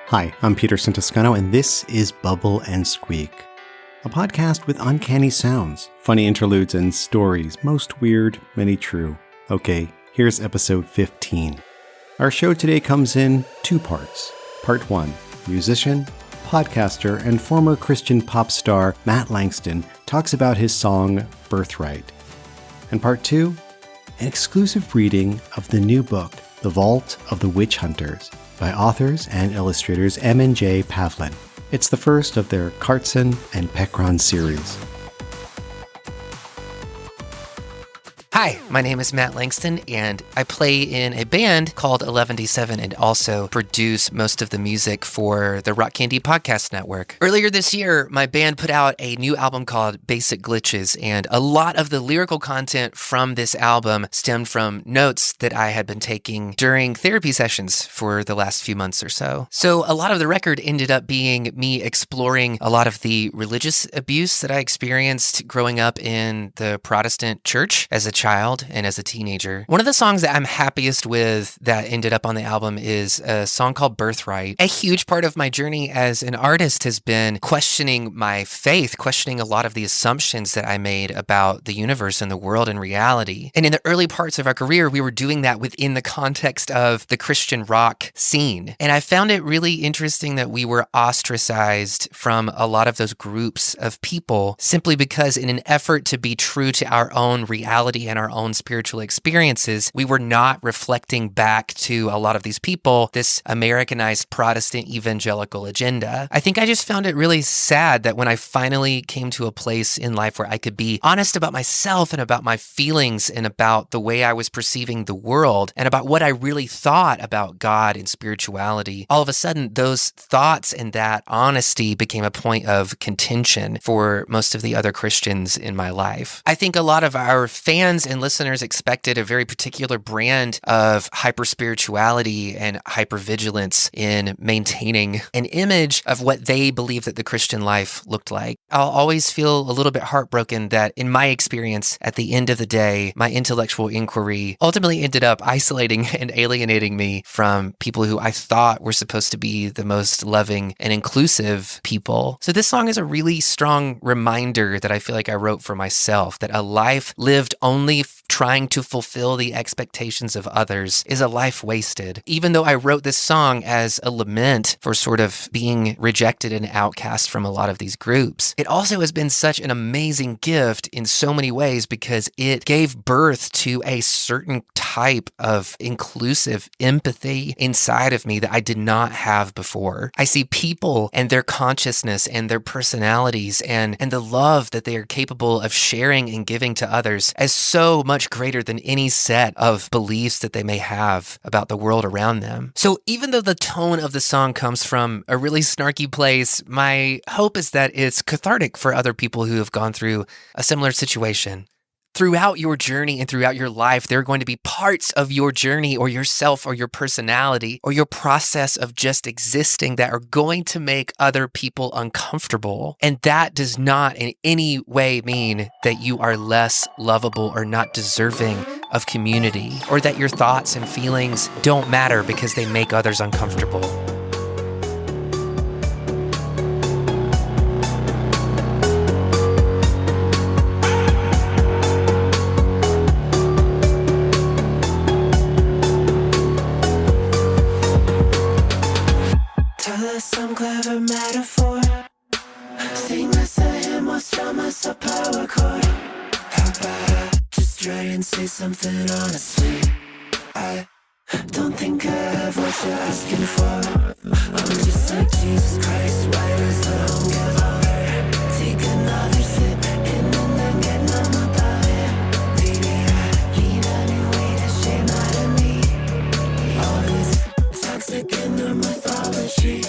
Hi, I'm Peterson Toscano, and this is Bubble and Squeak, a podcast with uncanny sounds, funny interludes, and stories, most weird, many true. Okay, here's episode 15. Our show today comes in two parts. Part 1, musician, podcaster, and former Christian pop star Matt Langston talks about his song Birthright. And Part 2, an exclusive reading of the new book, The Vault of the Witch Hunters, by authors and illustrators M and J Pavlin. It's the first of their Kartson and Pekron series. Hi, my name is Matt Langston, and I play in a band called Eleventyseven and also produce most of the music for the Rock Candy Podcast Network. Earlier this year, my band put out a new album called Basic Glitches, and a lot of the lyrical content from this album stemmed from notes that I had been taking during therapy sessions for the last few months or so. So a lot of the record ended up being me exploring a lot of the religious abuse that I experienced growing up in the Protestant church as a child and as a teenager. One of the songs that I'm happiest with that ended up on the album is a song called Birthright. A huge part of my journey as an artist has been questioning my faith, questioning a lot of the assumptions that I made about the universe and the world and reality. And in the early parts of our career, we were doing that within the context of the Christian rock scene. And I found it really interesting that we were ostracized from a lot of those groups of people simply because in an effort to be true to our own reality and our own spiritual experiences, we were not reflecting back to a lot of these people this Americanized Protestant evangelical agenda. I think I just found it really sad that when I finally came to a place in life where I could be honest about myself and about my feelings and about the way I was perceiving the world and about what I really thought about God and spirituality, all of a sudden those thoughts and that honesty became a point of contention for most of the other Christians in my life. I think a lot of our fans and listeners expected a very particular brand of hyper-spirituality and hyper-vigilance in maintaining an image of what they believe that the Christian life looked like. I'll always feel a little bit heartbroken that in my experience, at the end of the day, my intellectual inquiry ultimately ended up isolating and alienating me from people who I thought were supposed to be the most loving and inclusive people. So this song is a really strong reminder that I feel like I wrote for myself, that a life lived only trying to fulfill the expectations of others is a life wasted. Even though I wrote this song as a lament for sort of being rejected and outcast from a lot of these groups, it also has been such an amazing gift in so many ways because it gave birth to a certain type of inclusive empathy inside of me that I did not have before. I see people and their consciousness and their personalities and the love that they are capable of sharing and giving to others as so much greater than any set of beliefs that they may have about the world around them. So even though the tone of the song comes from a really snarky place, my hope is that it's cathartic for other people who have gone through a similar situation. Throughout your journey and throughout your life, there are going to be parts of your journey or yourself or your personality or your process of just existing that are going to make other people uncomfortable. And that does not in any way mean that you are less lovable or not deserving of community, or that your thoughts and feelings don't matter because they make others uncomfortable. Some clever metaphor. Sing us a hymn or strum us a power chord. How about I just try and say something honestly? I don't think I have what you're asking for. I'm just like Jesus Christ, why is the hunger louder? Take another sip and then get numb about it. Baby, I lean on your way to shame out of me. All this toxic inner mythology.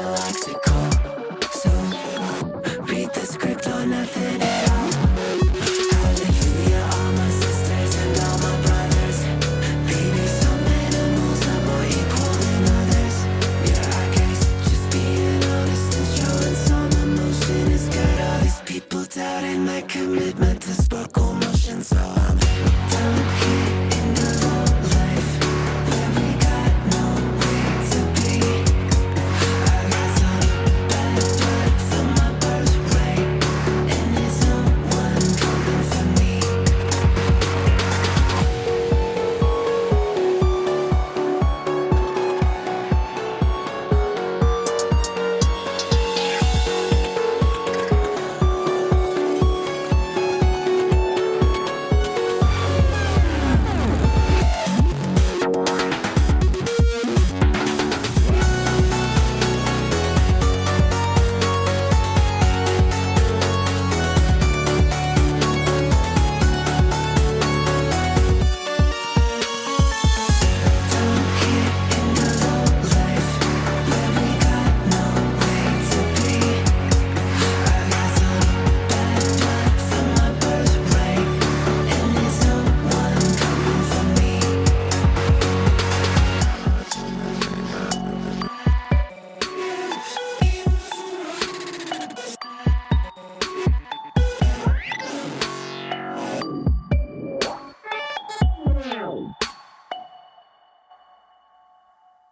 illogical. So read the script or nothing at all. Hallelujah, all my sisters and all my brothers. Baby, some animals are more equal than others. Yeah, I guess just being honest and showing some emotion is good. All these people doubting my commitment to sparkle motion, so I'm down here in the low life where we got nowhere to be. I got some bad blood from my birthright, and there's no one coming for me.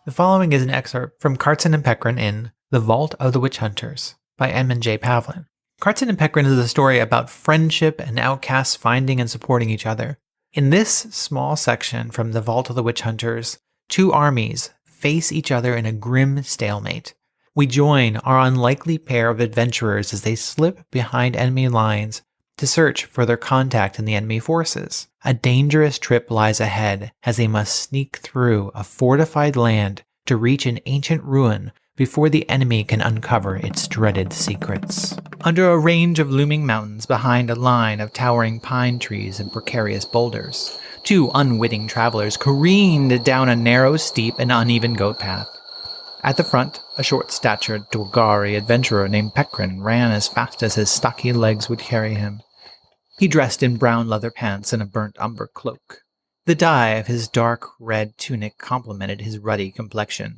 The following is an excerpt from Cartson and Peckrin in The Vault of the Witch Hunters by Edmund J. Pavlin. Cartson and Peckrin is a story about friendship and outcasts finding and supporting each other. In this small section from The Vault of the Witch Hunters, two armies face each other in a grim stalemate. We join our unlikely pair of adventurers as they slip behind enemy lines to search for their contact in the enemy forces. A dangerous trip lies ahead as they must sneak through a fortified land to reach an ancient ruin before the enemy can uncover its dreaded secrets. Under a range of looming mountains behind a line of towering pine trees and precarious boulders, two unwitting travelers careened down a narrow, steep, and uneven goat path. At the front, a short-statured Dwagari adventurer named Peckrin ran as fast as his stocky legs would carry him. He dressed in brown leather pants and a burnt umber cloak. The dye of his dark red tunic complemented his ruddy complexion.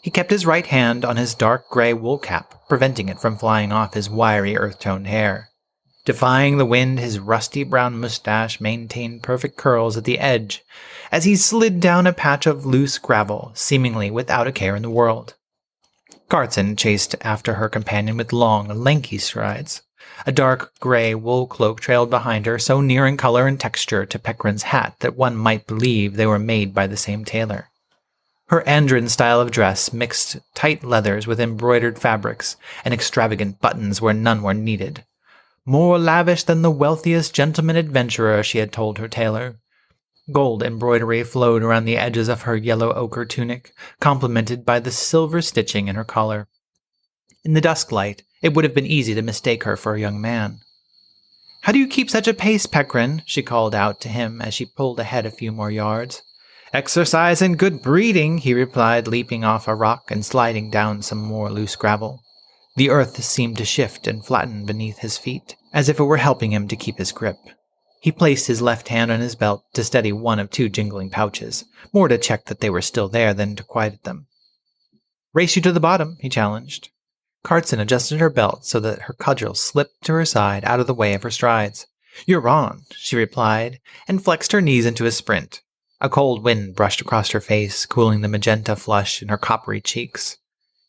He kept his right hand on his dark gray wool cap, preventing it from flying off his wiry earth-toned hair. Defying the wind, his rusty brown mustache maintained perfect curls at the edge as he slid down a patch of loose gravel, seemingly without a care in the world. Cartson chased after her companion with long, lanky strides. A dark gray wool cloak trailed behind her, so near in color and texture to Peckrin's hat that one might believe they were made by the same tailor. Her androgyne style of dress mixed tight leathers with embroidered fabrics and extravagant buttons where none were needed. More lavish than the wealthiest gentleman adventurer, she had told her tailor. Gold embroidery flowed around the edges of her yellow ochre tunic, complemented by the silver stitching in her collar. In the dusk light, it would have been easy to mistake her for a young man. "How do you keep such a pace, Peckrin?" she called out to him as she pulled ahead a few more yards. "Exercise and good breeding," he replied, leaping off a rock and sliding down some more loose gravel. The earth seemed to shift and flatten beneath his feet, as if it were helping him to keep his grip. He placed his left hand on his belt to steady one of two jingling pouches, more to check that they were still there than to quiet them. "Race you to the bottom," he challenged. Cartson adjusted her belt so that her cudgel slipped to her side out of the way of her strides. "You're on," she replied, and flexed her knees into a sprint. A cold wind brushed across her face, cooling the magenta flush in her coppery cheeks.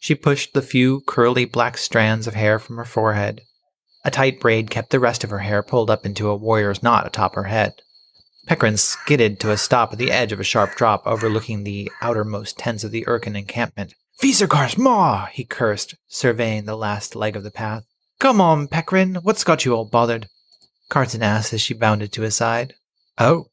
She pushed the few curly black strands of hair from her forehead. A tight braid kept the rest of her hair pulled up into a warrior's knot atop her head. Peckrin skidded to a stop at the edge of a sharp drop overlooking the outermost tents of the Urkin encampment. "Viserkars maw!" he cursed, surveying the last leg of the path. "Come on, Peckrin, what's got you all bothered?" Cartson asked as she bounded to his side. "Oh."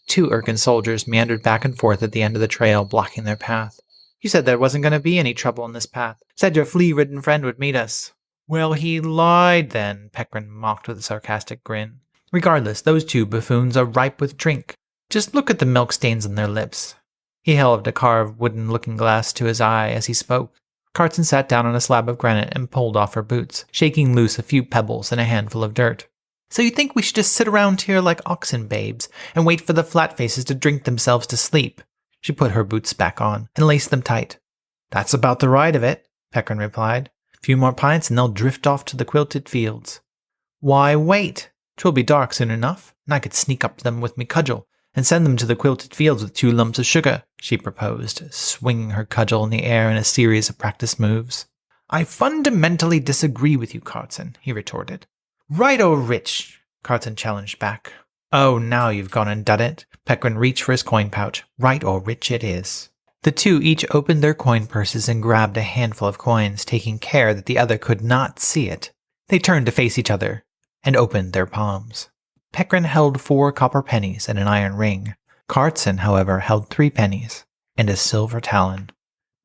Two Urkin soldiers meandered back and forth at the end of the trail, blocking their path. "You said there wasn't going to be any trouble in this path. Said your flea-ridden friend would meet us." "Well, he lied then," Peckrin mocked with a sarcastic grin. "Regardless, those two buffoons are ripe with drink. Just look at the milk stains on their lips." He held a carved wooden looking-glass to his eye as he spoke. Carson sat down on a slab of granite and pulled off her boots, shaking loose a few pebbles and a handful of dirt. So you think we should just sit around here like oxen babes and wait for the flat faces to drink themselves to sleep? She put her boots back on and laced them tight. That's about the right of it, Peckrin replied. A few more pints and they'll drift off to the quilted fields. Why wait? 'Twill be dark soon enough, and I could sneak up to them with me cudgel and send them to the quilted fields with 2 lumps of sugar, she proposed, swinging her cudgel in the air in a series of practice moves. I fundamentally disagree with you, Carson, he retorted. Right or rich? Carson challenged back. Oh, now you've gone and done it. Peckrin reached for his coin pouch. Right or rich it is. The two each opened their coin purses and grabbed a handful of coins, taking care that the other could not see it. They turned to face each other and opened their palms. Peckrin held 4 copper pennies and an iron ring. Carson, however, held 3 pennies and a silver talon.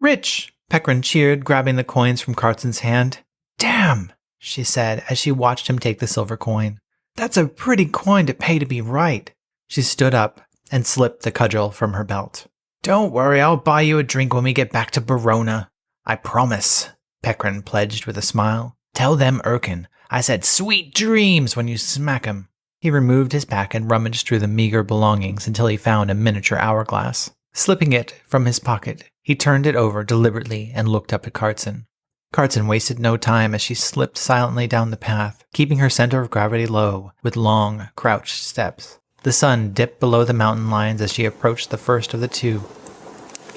Rich! Peckrin cheered, grabbing the coins from Carson's hand. Damn! She said as she watched him take the silver coin. That's a pretty coin to pay to be right. She stood up and slipped the cudgel from her belt. Don't worry, I'll buy you a drink when we get back to Barona. I promise, Peckrin pledged with a smile. Tell them Erkin I said sweet dreams when you smack 'em. He removed his pack and rummaged through the meager belongings until he found a miniature hourglass. Slipping it from his pocket, he turned it over deliberately and looked up at Carson. Carson wasted no time as she slipped silently down the path, keeping her center of gravity low, with long, crouched steps. The sun dipped below the mountain lines as she approached the first of the 2.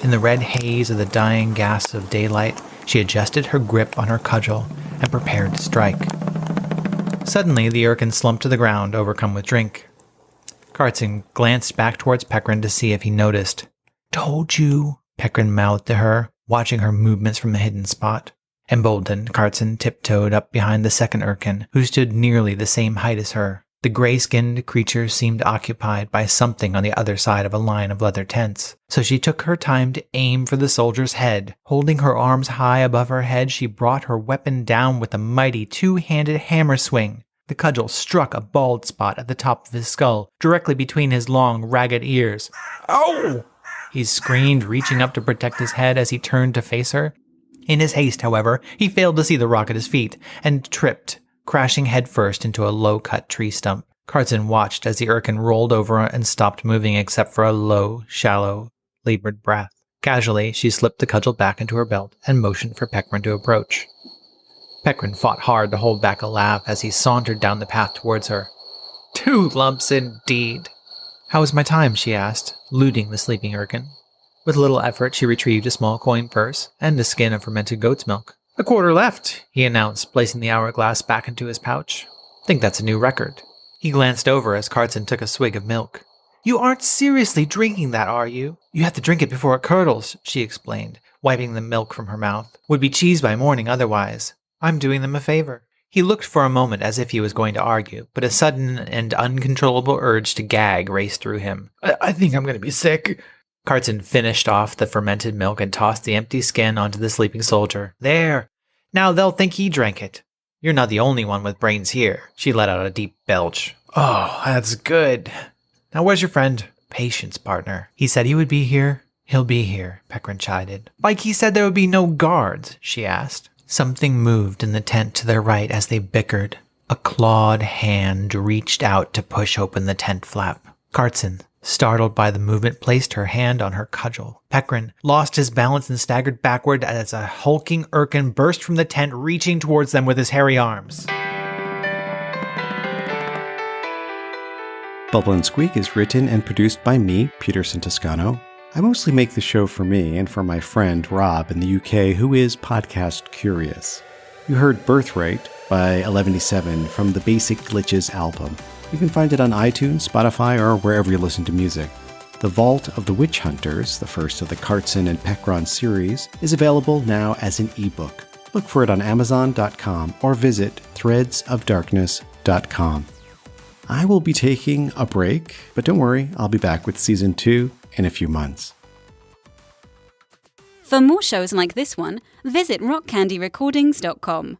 In the red haze of the dying gas of daylight, she adjusted her grip on her cudgel and prepared to strike. Suddenly, the Erkin slumped to the ground, overcome with drink. Carson glanced back towards Peckrin to see if he noticed. Told you, Peckrin mouthed to her, watching her movements from the hidden spot. Emboldened, Carson tiptoed up behind the second Erkin, who stood nearly the same height as her. The gray-skinned creature seemed occupied by something on the other side of a line of leather tents, so she took her time to aim for the soldier's head. Holding her arms high above her head, she brought her weapon down with a mighty 2-handed hammer swing. The cudgel struck a bald spot at the top of his skull, directly between his long, ragged ears. Ow! He screamed, reaching up to protect his head as he turned to face her. In his haste, however, he failed to see the rock at his feet, and tripped, crashing headfirst into a low-cut tree stump. Carson watched as the Erkin rolled over and stopped moving except for a low, shallow, labored breath. Casually, she slipped the cudgel back into her belt and motioned for Peckrin to approach. Peckrin fought hard to hold back a laugh as he sauntered down the path towards her. 2 lumps indeed. How was my time? She asked, looting the sleeping Erkin. With little effort, she retrieved a small coin purse and a skin of fermented goat's milk. A quarter left, he announced, placing the hourglass back into his pouch. Think that's a new record. He glanced over as Carson took a swig of milk. You aren't seriously drinking that, are you? You have to drink it before it curdles, she explained, wiping the milk from her mouth. Would be cheese by morning otherwise. I'm doing them a favor. He looked for a moment as if he was going to argue, but a sudden and uncontrollable urge to gag raced through him. I think I'm going to be sick. Carson finished off the fermented milk and tossed the empty skin onto the sleeping soldier. There! Now they'll think he drank it. You're not the only one with brains here. She let out a deep belch. Oh, that's good. Now where's your friend? Patience, partner. He said he would be here. He'll be here, Peckrin chided. Like he said there would be no guards, she asked. Something moved in the tent to their right as they bickered. A clawed hand reached out to push open the tent flap. Carson, startled by the movement, placed her hand on her cudgel. Peckrin lost his balance and staggered backward as a hulking Erkin burst from the tent, reaching towards them with his hairy arms. Bubble and Squeak is written and produced by me, Peterson Toscano. I mostly make the show for me and for my friend Rob in the UK, who is podcast curious. You heard Birthright by Eleventyseven from the Basic Glitches album. You can find it on iTunes, Spotify, or wherever you listen to music. The Vault of the Witch Hunters, the first of the Carson and Peckrin series, is available now as an ebook. Look for it on Amazon.com or visit threadsofdarkness.com. I will be taking a break, but don't worry, I'll be back with Season 2 in a few months. For more shows like this one, visit rockcandyrecordings.com.